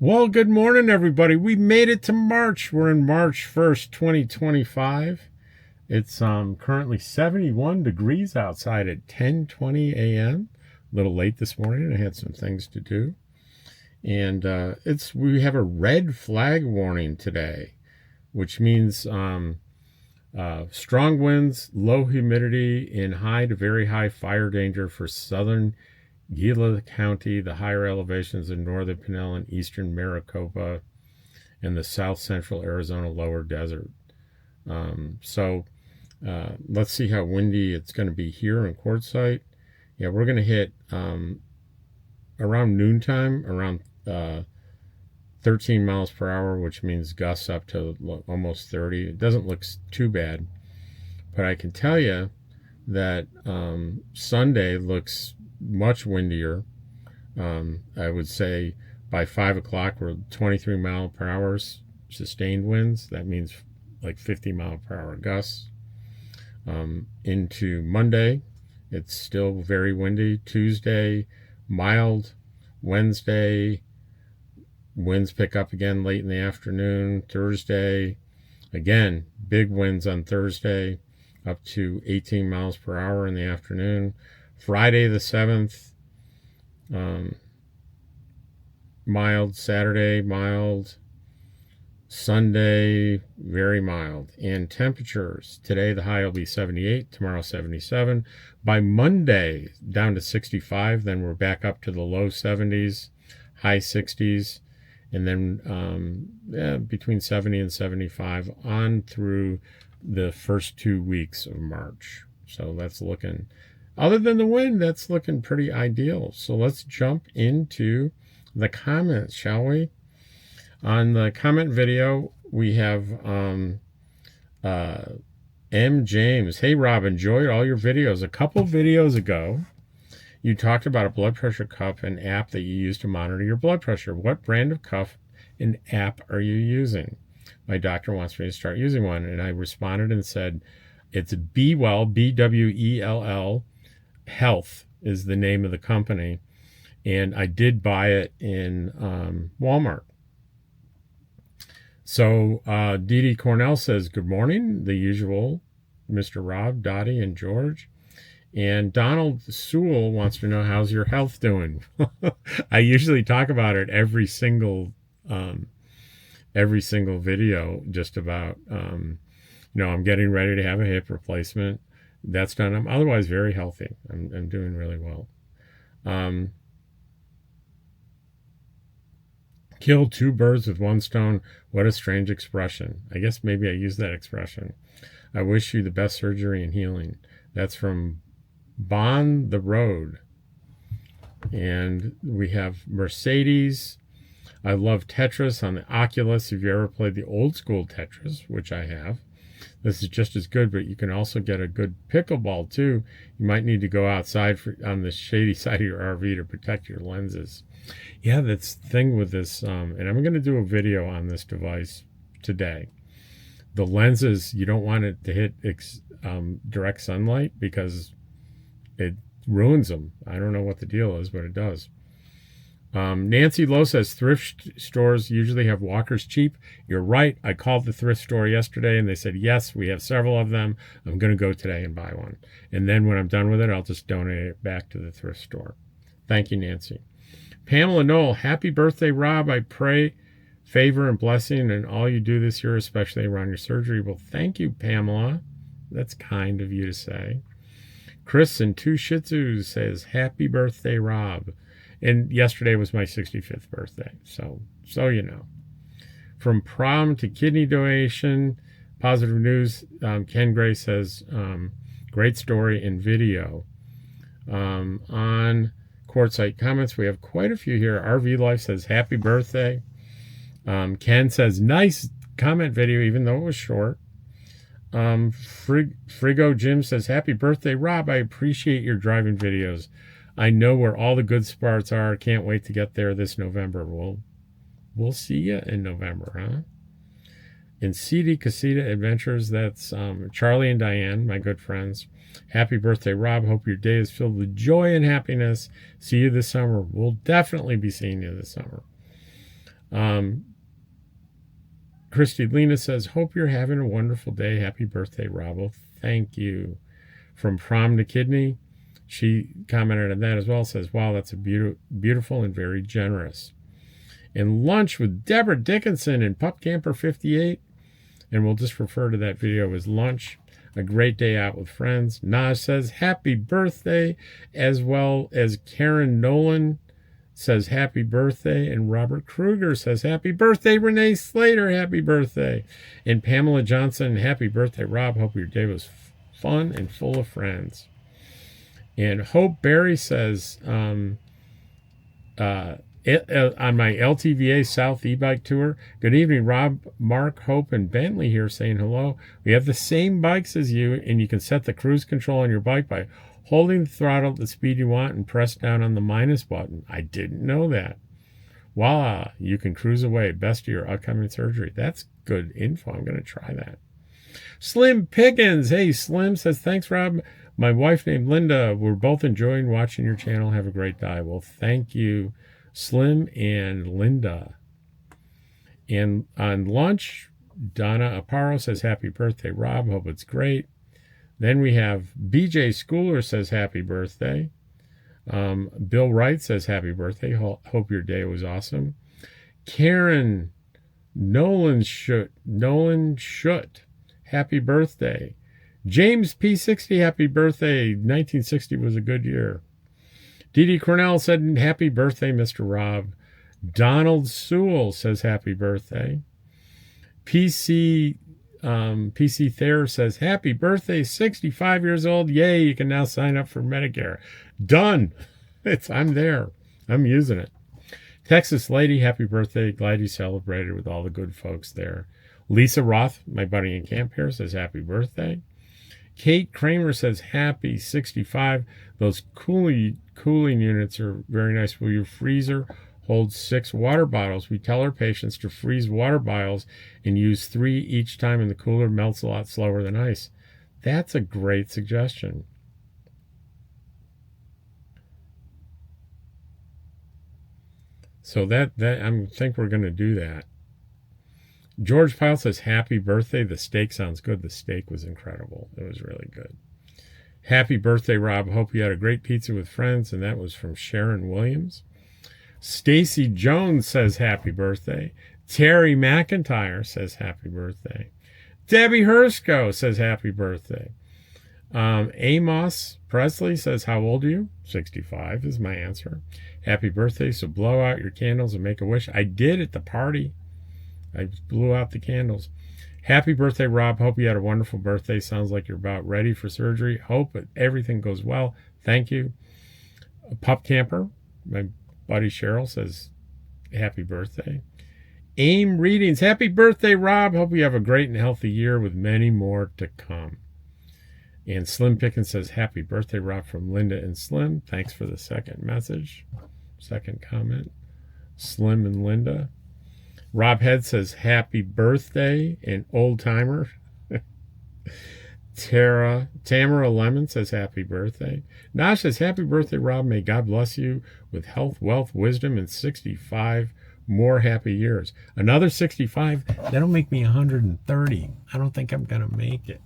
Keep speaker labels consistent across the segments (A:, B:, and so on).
A: Well, good morning, everybody. We made it to March. We're in March 1st, 2025. It's currently 71 degrees outside at 10:20 a.m. A little late this morning. I had some things to do. And we have a red flag warning today, which means strong winds, low humidity, and high to very high fire danger for southern Gila County, the higher elevations in northern Pinellas and eastern Maricopa, and the south central Arizona lower desert. Let's see how windy it's going to be here in Quartzsite. Yeah, we're going to hit around noontime, around 13 miles per hour, which means gusts up to almost 30. It doesn't look too bad, but I can tell you that Sunday looks much windier. I would say by 5 o'clock we're 23 mile per hour sustained winds. That means like 50 mile per hour gusts. Into Monday, it's still very windy. Tuesday, mild. Wednesday, winds pick up again late in the afternoon. Thursday, again, big winds on Thursday, up to 18 miles per hour in the afternoon. Friday the 7th, mild. Saturday, mild. Sunday, very mild. And temperatures, today the high will be 78, tomorrow 77. By Monday, down to 65, then we're back up to the low 70s, high 60s, and then between 70 and 75 on through the first 2 weeks of March. So that's looking... Other than the wind, that's looking pretty ideal. So let's jump into the comments, shall we? On the comment video, we have M. James. Hey, Rob, enjoyed all your videos. A couple videos ago, you talked about a blood pressure cuff and app that you use to monitor your blood pressure. What brand of cuff and app are you using? My doctor wants me to start using one. And I responded and said, it's BeWell, BWELL. Health is the name of the company, and I did buy it in Walmart. So Dee Dee Cornell says, good morning, the usual, Mr. Rob, Dottie, and George. And Donald Sewell wants to know, how's your health doing? I usually talk about it every single video, just about, I'm getting ready to have a hip replacement. That's done. I'm otherwise very healthy. I'm doing really well. Kill two birds with one stone. What a strange expression. I guess maybe I use that expression. I wish you the best surgery and healing. That's from Bon the Road. And we have Mercedes. I love Tetris on the Oculus. If you ever played the old school Tetris, which I have, this is just as good, but you can also get a good pickleball too. You might need to go outside on the shady side of your RV to protect your lenses. Yeah, that's the thing with this, and I'm going to do a video on this device today. The lenses, you don't want it to hit direct sunlight because it ruins them. I don't know what the deal is, but it does. Nancy Lowe says thrift stores usually have walkers cheap. You're right. I called the thrift store yesterday and they said, yes, we have several of them. I'm going to go today and buy one. And then when I'm done with it, I'll just donate it back to the thrift store. Thank you, Nancy. Pamela Knoll, happy birthday, Rob. I pray favor and blessing in all you do this year, especially around your surgery. Well, thank you, Pamela. That's kind of you to say. Chris and Two Shih Tzus says, happy birthday, Rob. And yesterday was my 65th birthday. So you know. From prom to kidney donation, positive news. Ken Gray says, great story and video. On Quartzsite Comments, we have quite a few here. RV Life says, happy birthday. Ken says, nice comment video, even though it was short. Frigo Jim says, happy birthday, Rob. I appreciate your driving videos. I know where all the good spots are. Can't wait to get there this November. We'll see you in November, huh? In CD Casita Adventures, that's Charlie and Diane, my good friends. Happy birthday, Rob. Hope your day is filled with joy and happiness. See you this summer. We'll definitely be seeing you this summer. Um, Christy Lena says, hope you're having a wonderful day. Happy birthday, Rob. Well, thank you. From Prom to Kidney, she commented on that as well. Says, wow, that's a beautiful and very generous. And Lunch with Deborah Dickinson and Pup Camper 58. And we'll just refer to that video as Lunch. A great day out with friends. Naj says, happy birthday, as well as Karen Nolan says, happy birthday. And Robert Kruger says, happy birthday. Renee Slater, happy birthday. And Pamela Johnson, happy birthday, Rob. Hope your day was fun and full of friends. And Hope Berry says, on my LTVA South e-bike tour, good evening, Rob, Mark, Hope, and Bentley here saying hello. We have the same bikes as you, and you can set the cruise control on your bike by holding the throttle at the speed you want and press down on the minus button. I didn't know that. Voila, you can cruise away. Best of your upcoming surgery. That's good info. I'm going to try that. Slim Pickens. Hey, Slim says, thanks, Rob. My wife named Linda. We're both enjoying watching your channel. Have a great day. Well, thank you, Slim and Linda. And on Lunch, Donna Aparo says, happy birthday, Rob. Hope it's great. Then we have BJ Schooler says, happy birthday. Bill Wright says, happy birthday. Hope your day was awesome. Karen Nolan Schutt, happy birthday. James P60, happy birthday. 1960 was a good year. Dee Dee Cornell said, happy birthday, Mr. Rob. Donald Sewell says, happy birthday. PC Thayer says, happy birthday, 65 years old. Yay, you can now sign up for Medicare. Done. I'm there. I'm using it. Texas Lady, happy birthday. Glad you celebrated with all the good folks there. Lisa Roth, my buddy in camp here, says, happy birthday. Kate Kramer says, happy 65. Those cooling units are very nice. Will your freezer hold 6 water bottles? We tell our patients to freeze water bottles and use 3 each time, and the cooler melts a lot slower than ice. That's a great suggestion. So I think we're going to do that. George Pyle says, happy birthday. The steak sounds good. The steak was incredible. It was really good. Happy birthday, Rob. Hope you had a great pizza with friends. And that was from Sharon Williams. Stacy Jones says, happy birthday. Terry McIntyre says, happy birthday. Debbie Hersko says, happy birthday. Amos Presley says, how old are you? 65 is my answer. Happy birthday. So blow out your candles and make a wish. I did at the party. I blew out the candles. Happy birthday, Rob. Hope you had a wonderful birthday. Sounds like you're about ready for surgery. Hope everything goes well. Thank you. Pup Camper, my buddy Cheryl, says, happy birthday. AIM Readings. Happy birthday, Rob. Hope you have a great and healthy year with many more to come. And Slim Pickens says, happy birthday, Rob, from Linda and Slim. Thanks for the second message. Second comment. Slim and Linda. Rob Head says, happy birthday, an old timer. Tamara Lemon says, happy birthday. Nash says, happy birthday, Rob. May God bless you with health, wealth, wisdom, and 65 more happy years. Another 65, that'll make me 130. I don't think I'm going to make it.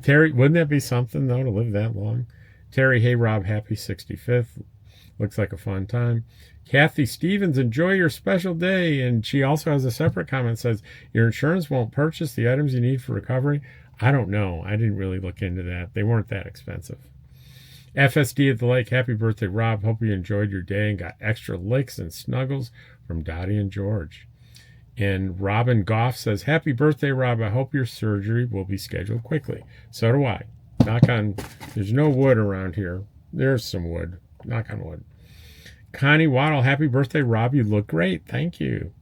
A: Terry, wouldn't that be something, though, to live that long? Terry, hey, Rob, happy 65th. Looks like a fun time. Kathy Stevens, enjoy your special day. And she also has a separate comment that says, your insurance won't purchase the items you need for recovery. I don't know. I didn't really look into that. They weren't that expensive. FSD at the Lake, happy birthday, Rob. Hope you enjoyed your day and got extra licks and snuggles from Dottie and George. And Robin Goff says, happy birthday, Rob. I hope your surgery will be scheduled quickly. So do I. Knock on, there's no wood around here. There's some wood. Knock on wood. Connie Waddle, happy birthday, Rob. You look great. Thank you.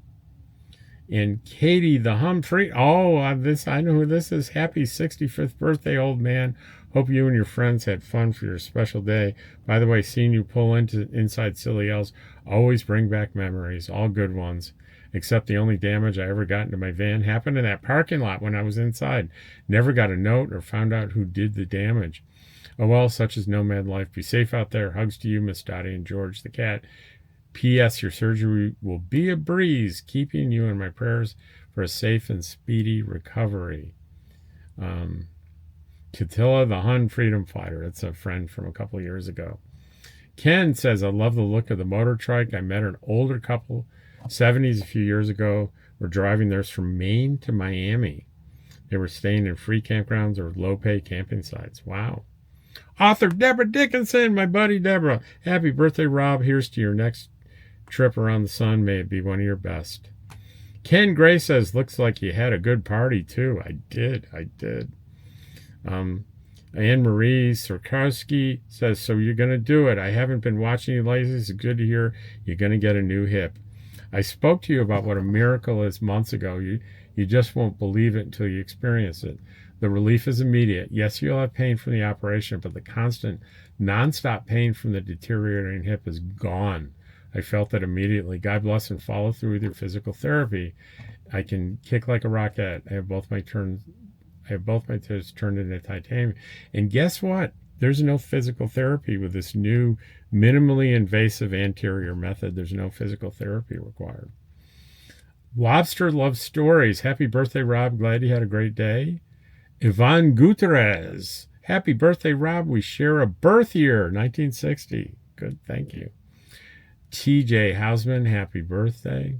A: And Katie the Humphrey. I know who this is. Happy 65th birthday, old man. Hope you and your friends had fun for your special day. By the way, seeing you pull inside Silly L's always bring back memories. All good ones. Except the only damage I ever got into my van happened in that parking lot when I was inside. Never got a note or found out who did the damage. Oh well, such is nomad life. Be safe out there. Hugs to you, Miss Dottie and George the cat. P.S. Your surgery will be a breeze, keeping you in my prayers for a safe and speedy recovery. Catilla, the Hun freedom fighter. That's a friend from a couple of years ago. Ken says, I love the look of the motor trike. I met an older couple, 70s, a few years ago. We're driving theirs from Maine to Miami. They were staying in free campgrounds or low-pay camping sites. Wow. Author Deborah Dickinson, my buddy Deborah. Happy birthday, Rob. Here's to your next trip around the sun. May it be one of your best. Ken Gray says, looks like you had a good party, too. I did. Anne-Marie Sirkowski says, so you're going to do it. I haven't been watching you lately. It's good to hear you're going to get a new hip. I spoke to you about what a miracle is months ago. You just won't believe it until you experience it. The relief is immediate. Yes, you'll have pain from the operation, but the constant, nonstop pain from the deteriorating hip is gone. I felt that immediately. God bless and follow through with your physical therapy. I can kick like a rocket. I have both my toes turned into titanium. And guess what? There's no physical therapy with this new minimally invasive anterior method. There's no physical therapy required. Lobster loves stories. Happy birthday, Rob. Glad you had a great day. Yvonne Gutierrez. Happy birthday, Rob. We share a birth year, 1960. Good, thank you. TJ Hausman, happy birthday.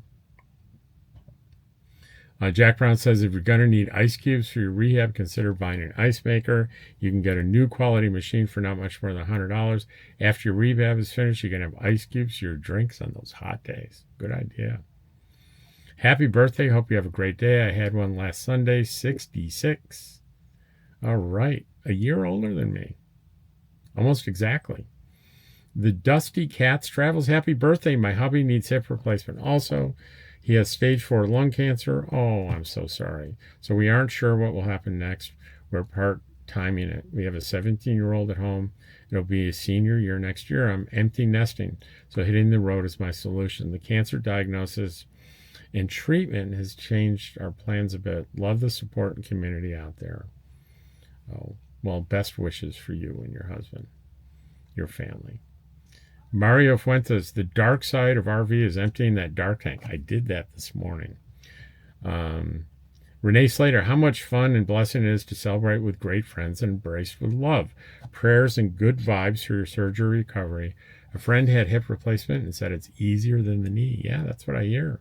A: Jack Brown says, if you're going to need ice cubes for your rehab, consider buying an ice maker. You can get a new quality machine for not much more than $100. After your rehab is finished, you can have ice cubes for your drinks on those hot days. Good idea. Happy birthday. Hope you have a great day. I had one last Sunday, 66. All right. A year older than me. Almost exactly. The Dusty Cats travels. Happy birthday. My hubby needs hip replacement also. He has stage 4 lung cancer. Oh, I'm so sorry. So we aren't sure what will happen next. We're part-timing it. We have a 17-year-old at home. It'll be a senior year next year. I'm empty nesting, so hitting the road is my solution. The cancer diagnosis and treatment has changed our plans a bit. Love the support and community out there. Oh, well, best wishes for you and your husband, your family. Mario Fuentes, the dark side of RV is emptying that dark tank. I did that this morning. Renee Slater, how much fun and blessing it is to celebrate with great friends and embraced with love. Prayers and good vibes for your surgery recovery. A friend had hip replacement and said it's easier than the knee. Yeah, that's what I hear.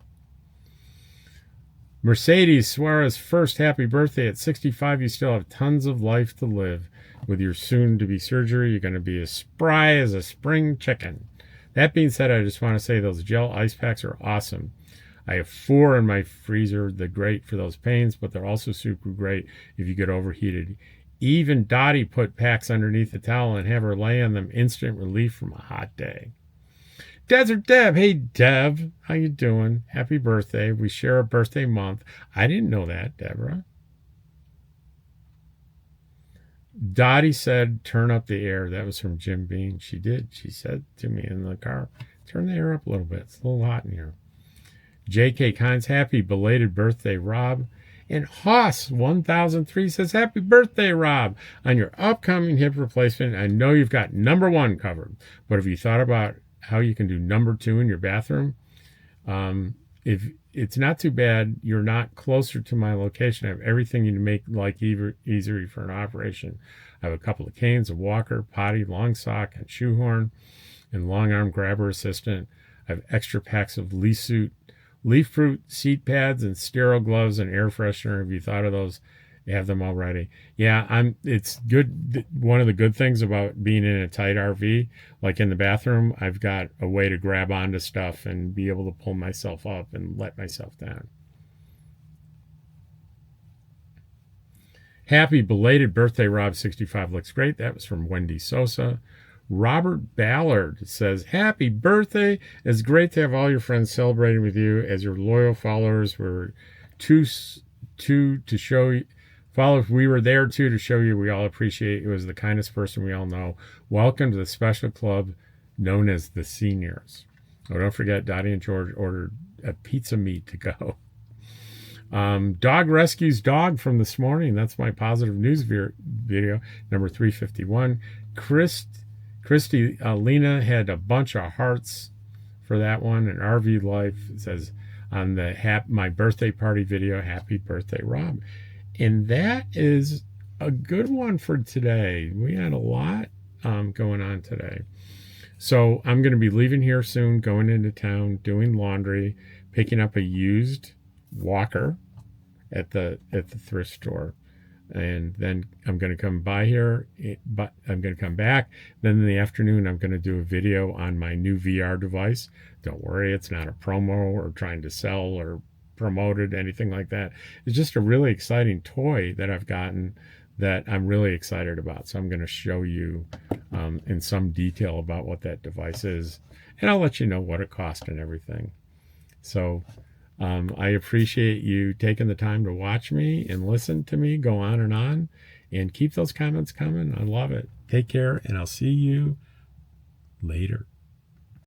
A: Mercedes Suarez, first happy birthday. At 65, you still have tons of life to live. With your soon-to-be surgery, you're going to be as spry as a spring chicken. That being said, I just want to say those gel ice packs are awesome. I have 4 in my freezer. They're great for those pains, but they're also super great if you get overheated. Even Dottie put packs underneath the towel and have her lay on them. Instant relief from a hot day. Desert Deb. Hey, Deb. How you doing? Happy birthday. We share a birthday month. I didn't know that, Deborah. Dottie said, turn up the air. That was from Jim Beam. She did. She said to me in the car, turn the air up a little bit. It's a little hot in here. J.K. Kynes, happy belated birthday, Rob. And Haas 1003 says, happy birthday, Rob. On your upcoming hip replacement, I know you've got number 1 covered. But have you thought about how you can do number 2 in your bathroom? If it's not too bad, you're not closer to my location. I have everything you make like easier for an operation. I have a couple of canes, a walker, potty, long sock, and shoehorn, and long arm grabber assistant. I have extra packs of leaf fruit seat pads and sterile gloves and air freshener. Have you thought of those? You have them already. Yeah, it's good. One of the good things about being in a tight RV, like in the bathroom, I've got a way to grab onto stuff and be able to pull myself up and let myself down. Happy belated birthday, Rob. 65 looks great. That was from Wendy Sosa. Robert Ballard says, happy birthday. It's great to have all your friends celebrating with you. As your loyal followers, we're to show you. We were there too to show you we all appreciate you as the kindest person we all know. Welcome to the special club known as the Seniors. Oh, don't forget, Dottie and George ordered a pizza meat to go. Dog rescues dog from this morning. That's my positive news video, number 351. Christy Lena had a bunch of hearts for that one. And RV Life says on the my birthday party video, happy birthday, Rob. And that is a good one for today. We had a lot going on today. So I'm going to be leaving here soon, going into town, doing laundry, picking up a used walker at the thrift store. And then I'm going to come by here, but I'm going to come back. Then in the afternoon, I'm going to do a video on my new VR device. Don't worry, it's not a promo or trying to sell or promote it, anything like that. It's just a really exciting toy that I've gotten that I'm really excited about. So I'm going to show you in some detail about what that device is. And I'll let you know what it cost and everything. So I appreciate you taking the time to watch me and listen to me go on, and keep those comments coming. I love it. Take care, and I'll see you later.